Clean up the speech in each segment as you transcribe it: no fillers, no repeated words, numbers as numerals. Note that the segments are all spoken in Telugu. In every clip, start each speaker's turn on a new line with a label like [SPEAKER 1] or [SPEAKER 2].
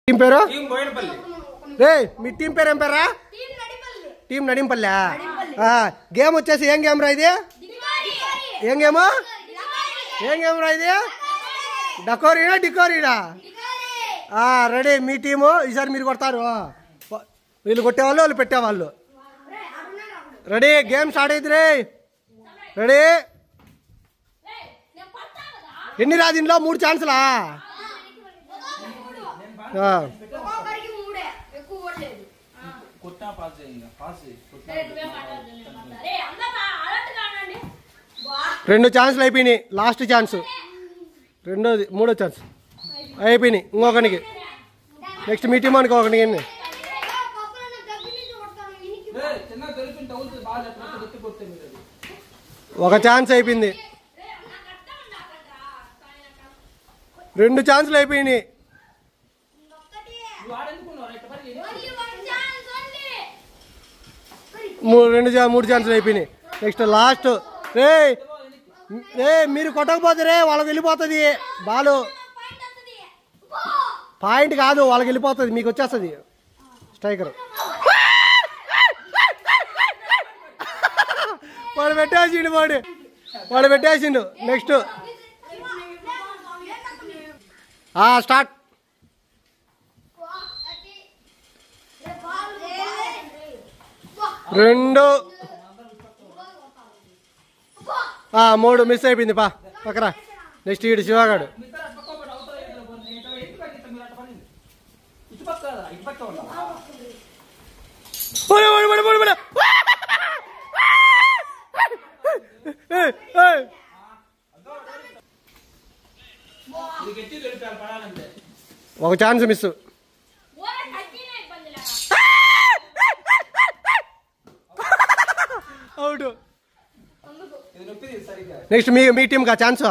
[SPEAKER 1] టీం పేరు రే మీ టీం పేరు ఏం పేరా? టీం నడింపల్లి. గేమ్ వచ్చేసి ఏం గేమ్ రా ఇది? ఏం గేమ్ రా ఇది? డకోరీనా డికోరీనా? రెడీ మీ టీము. ఈసారి మీరు కొడతారు. వీళ్ళు కొట్టేవాళ్ళు వాళ్ళు పెట్టేవాళ్ళు. రెడీ గేమ్ స్టార్ట్ అయింది రే. రెడీ ఎన్ని రా దీనిలో? 3 ఛాన్సులా? రెండు ఛాన్సులు అయిపోయినాయి. లాస్ట్ ఛాన్స్ రెండోది 3వ ఛాన్స్ అయిపోయినాయి. ఇంకొకనికి నెక్స్ట్ మీ టీం అనుకో ఒకనికి. ఒక ఛాన్స్ అయిపోయింది. 2 ఛాన్సులు అయిపోయినాయి. 3 ఛాన్సులు అయిపోయినాయి. నెక్స్ట్ లాస్ట్ రే మీరు కొట్టకపోతే రే వాళ్ళకి వెళ్ళిపోతుంది బాలు. పాయింట్ కాదు వాళ్ళకి వెళ్ళిపోతుంది, మీకు వచ్చేస్తుంది స్ట్రైకర్. వాడు పెట్టేసిండు వాడు పెట్టేసిండు. Next start. రెండు 3 మిస్ అయిపోయింది. పక్కరా. నెక్స్ట్ ఈడు శివగాడు. ఒక ఛాన్స్ మిస్. అవుట్. నెక్స్ట్ మీ టీమ్ కా ఛాన్స్.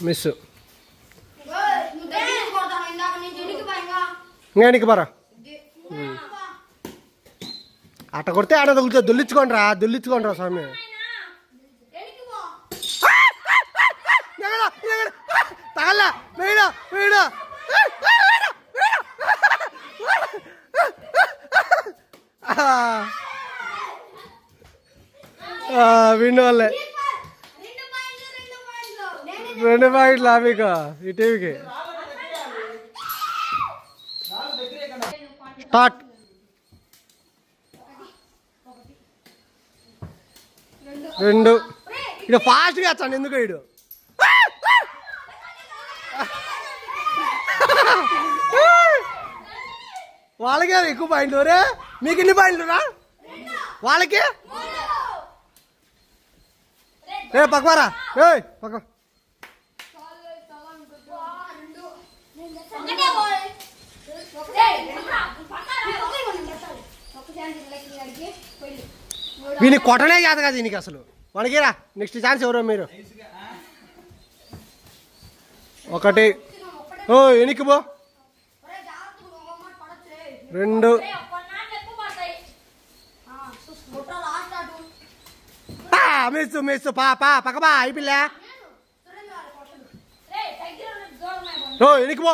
[SPEAKER 1] మిస్. ఇంక బారా అట్ట కొడితే ఆడ తగులుతా. దుల్లించుకోండి రా స్వామి. తగల్లా వేయడా వేయడా. విన్ వాళ్ళే 2 పాయింట్లు మీకు ఈ టీవీకి. స్టార్ట్. రెండు ఇక ఫాస్ట్గా వచ్చాను ఎందుకు ఇడు. వాళ్ళకే ఎక్కువ పాయింట్లు రే. మీకు ఎన్ని పాయింట్లు రా? వాళ్ళకి రే పక్కవారా పక్క. వీని కొట్టనే చేత కదా దీనికి అసలు. మనకిరా నెక్స్ట్ ఛాన్స్ ఎవరో మీరు. ఒకటి ఎనికి పో. 2 మిస్ పక్క అయిపోలే. ఎనికి పో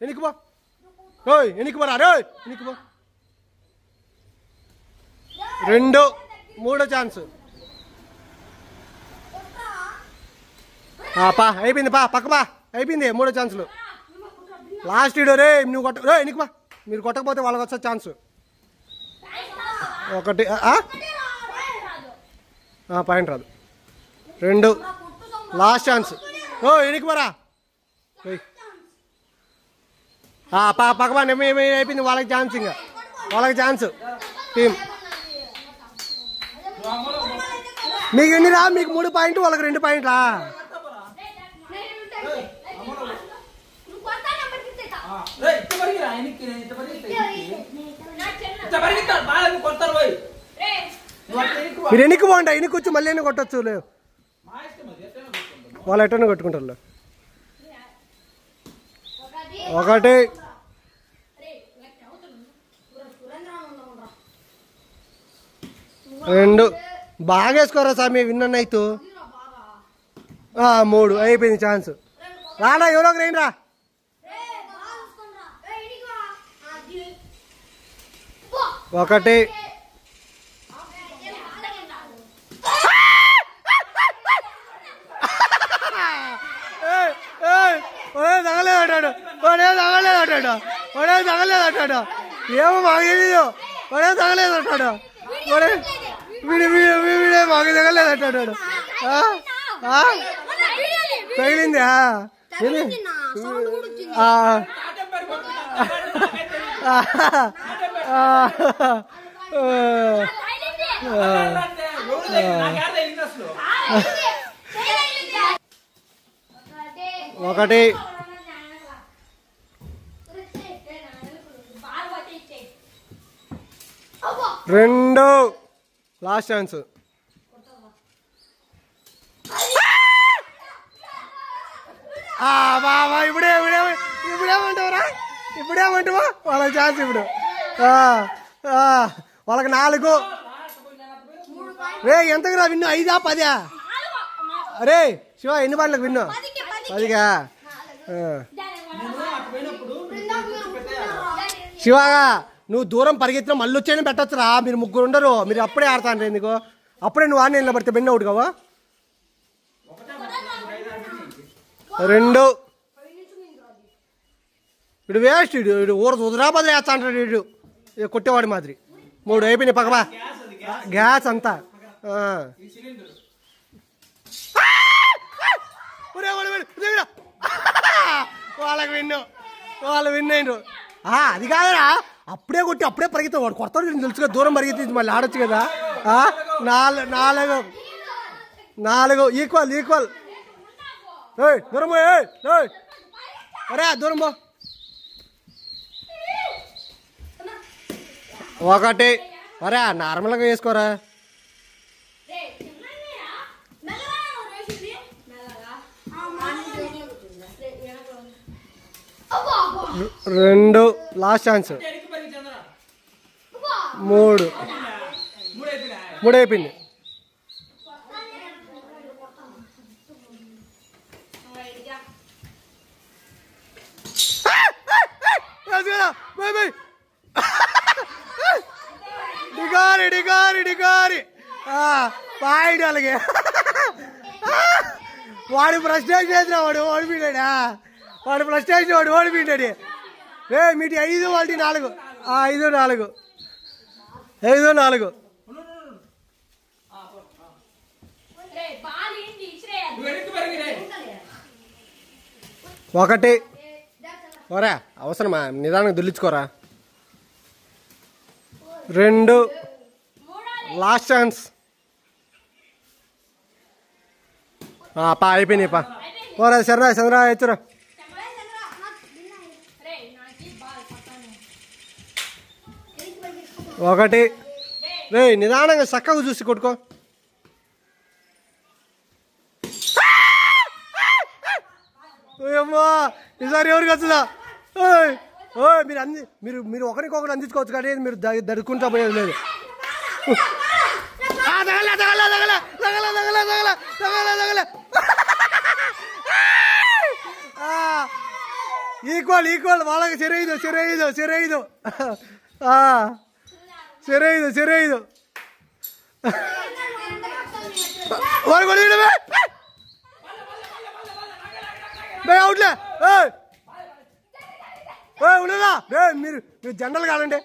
[SPEAKER 1] ఎనికి పో ఎనికి పోరా ఎనికి పో. 2 3వ ఛాన్స్. అయిపోయింది పక్క అయిపోయింది 3వ ఛాన్సులు. లాస్ట్ ఇడో రే నువ్వు కొట్ట ఎనికి మీరు కొట్టకపోతే వాళ్ళకి వచ్చే ఛాన్స్. ఒకటి పాయింట్ రాదు. 2 లాస్ట్ ఛాన్స్. ఎనికి పోరా పక్క అయిపోయింది. వాళ్ళకి ఛాన్స్. ఇంకా వాళ్ళకి ఛాన్స్ టీం. మీకు ఎన్ని రా? మీకు 3 పాయింట్లు వాళ్ళకి 2 పాయింట్లా? మీరు ఎన్నికి పోండి. ఎన్నికి వచ్చి మళ్ళీ కొట్టచ్చు. వాళ్ళు ఎట్టనే కొట్టుకుంటారు. ఒకటి, రెండు. బాగా వేసుకోరా స్వామి, విన్న అయితే. మూడు అయిపోయింది ఛాన్స్. రానా ఎవరో ఒక రా. ఒకటి, తగలేదంటాడు తగలేదంటాడు. ఏమో మాకు తెలీదు. తగలేదంటాడు. వీడే మాకు తగలేదంటాడు. తగిలింది. ఒకటి, రెండు. Last chance. బాబా ఇప్పుడేమంటావురా? ఇప్పుడేమంటావా? వాళ్ళకి ఛాన్స్ ఇప్పుడు. వాళ్ళకి 4. రే ఎంతకు రా విన్ను? 5ఆ 10ఆ? అరే శివ ఎన్ని పాటలకు విన్ను? 10గా? శివగా నువ్వు దూరం పరిగెత్తిన మళ్ళీ వచ్చేయని పెట్టచ్చురా. మీరు ముగ్గురు ఉండరు, మీరు అప్పుడే ఆడతాను ఎందుకు? అప్పుడే నువ్వు ఆడి నిలబడితే బెన్న అవుట్ కావా? 2. ఇడు వేస్ట్. ఇడు హుజరాబాద్ వేస్తా అంటాడు ఇడు, కొట్టేవాడి మాదిరి. 3 అయిపోయినాయి. పక్కబా గ్యాస్ అంతా. వాళ్ళకి విన్ను. వాళ్ళు విన్ అయినరు. అది కాదురా, అప్పుడే కొట్టి అప్పుడే పరిగెత్తా. వాడు కొడతాడు తెలుసుగా, దూరం పరిగెత్తి మళ్ళీ ఆడొచ్చు కదా. 4 ఈక్వల్. దూరం పోయి. అరే దూరం పో. 1. అరే నార్మల్గా వేసుకోరా. 2. Last chance. 3 అయిపోయింది. డిగారి పాయింట్ అలాగే. వాడు ఫ్రస్ట్రేషన్ చేసిన వాడు ఓడిపోయాడా? వాడు ఫ్రస్ట్రేషన్ వాడు ఓడిపోయాడు. మీటి 5 వాళ్ళకి 4. 5-4. 5-4. 1. ఒరా అవసరమా? నిదానంగా దుల్లించుకోరా. 2. Last chance. అయిపోయినాయి. పోరా చంద్రా ఎత్తురా. 1. రే నిదానంగా చక్కగా చూసి కొట్టుకో. అమ్మా ఈసారి ఎవరికి వచ్చుదా? మీరు ఒకరికొకరు అందించుకోవచ్చు కానీ మీరు దడుకుంటా పోయేది లేదు. ఈక్వల్. వాళ్ళకి చెరైదు. అవుట్లే ఉండదా? మీరు జనరల్ కాదండి.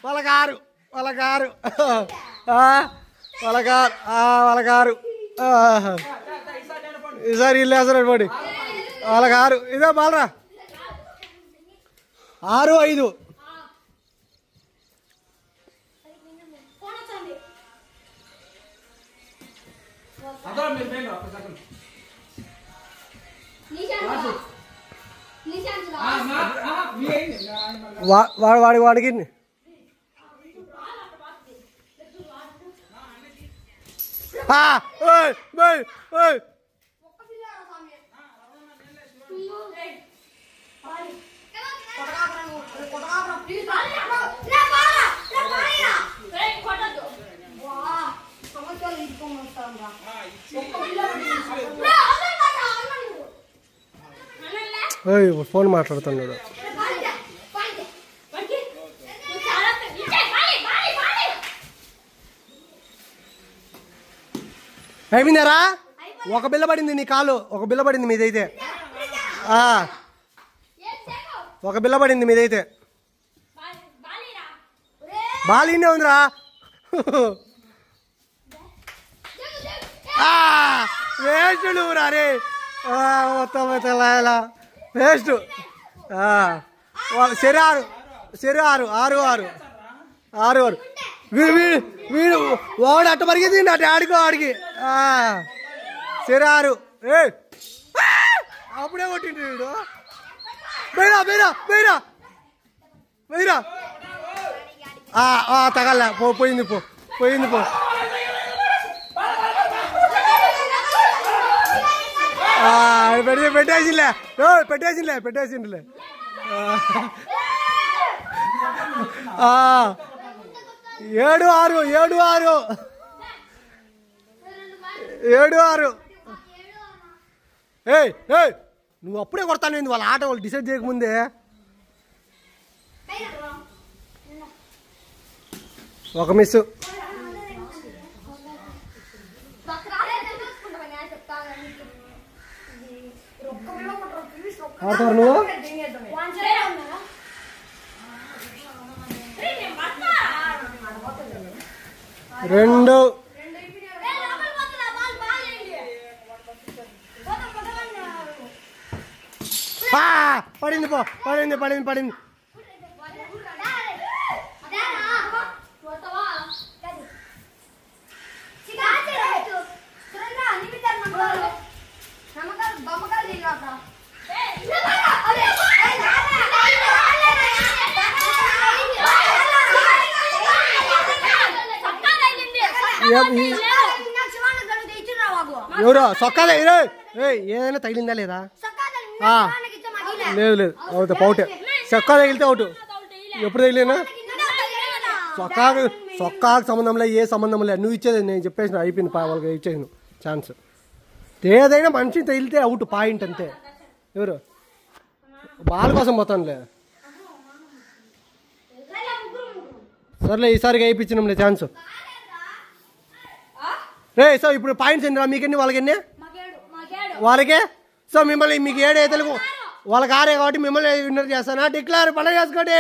[SPEAKER 1] వాళ్ళ కారు. ఈసారి ఇల్లు వేస్తారు పడి. వాళ్ళ కారు. ఇదే బాలరా. 6-5. వాడికి ఫోన్ మాట్లాడుతున్నాడు. అయిపోయిందారా? ఒక బిల్ల పడింది నీ కాలు, ఒక బిల్ల పడింది మీదైతే. ఒక బిల్ల పడింది మీదైతే. బాలీనే ఉందిరా. వేస్ట్ నువ్వు రే మొత్తం వేస్ట్. సరే 6 వీడు వాడు అట్ట పరిగెత్తి అటు ఆడికి. సరే 6. అప్పుడే కొట్టిండు వీడు. పోయిరా తగల పోయింది పో. పెట్టేసిందిలే. 7-6. నువ్వు అప్పుడే కొడతాను వాళ్ళ ఆట వాళ్ళు డిసైడ్ చేయకముందే. ఒక మిస్. ఆడతారు నువ్వు? 2. పడింది పో. పడింది. ఎవరో సొక్కాలే. ఏదైనా తగిలిందా లేదా? లేదు అవుతా పౌటే. సొక్కా తగిలితే అవుట్. ఎప్పుడు తగిలేనా? సొక్కాకు సంబంధం లేదు, ఏ సంబంధం లేదు. నువ్వు ఇచ్చేది నేను చెప్పేసిన, అయిపోయింది. వాళ్ళకి ఇచ్చేసాను ఛాన్స్. ఏదైనా మనిషిని తగిలితే అవుట్, పాయింట్ అంతే. ఎవరు బాల్ కోసం పోతానులే. సర్లే ఈసారికి అయిపించినాంలే ఛాన్స్. సో ఇప్పుడు పాయింట్స్ ఎన్ని రా? మీకెన్ని వాళ్ళకెన్ని? వాళ్ళకే. సో మిమ్మల్ని మీకు 7 అయితే వాళ్ళకి 6 కాబట్టి మిమ్మల్ని విన్నర్ చేస్తానా? డిక్లేర్ పండుగ చేసుకోండి.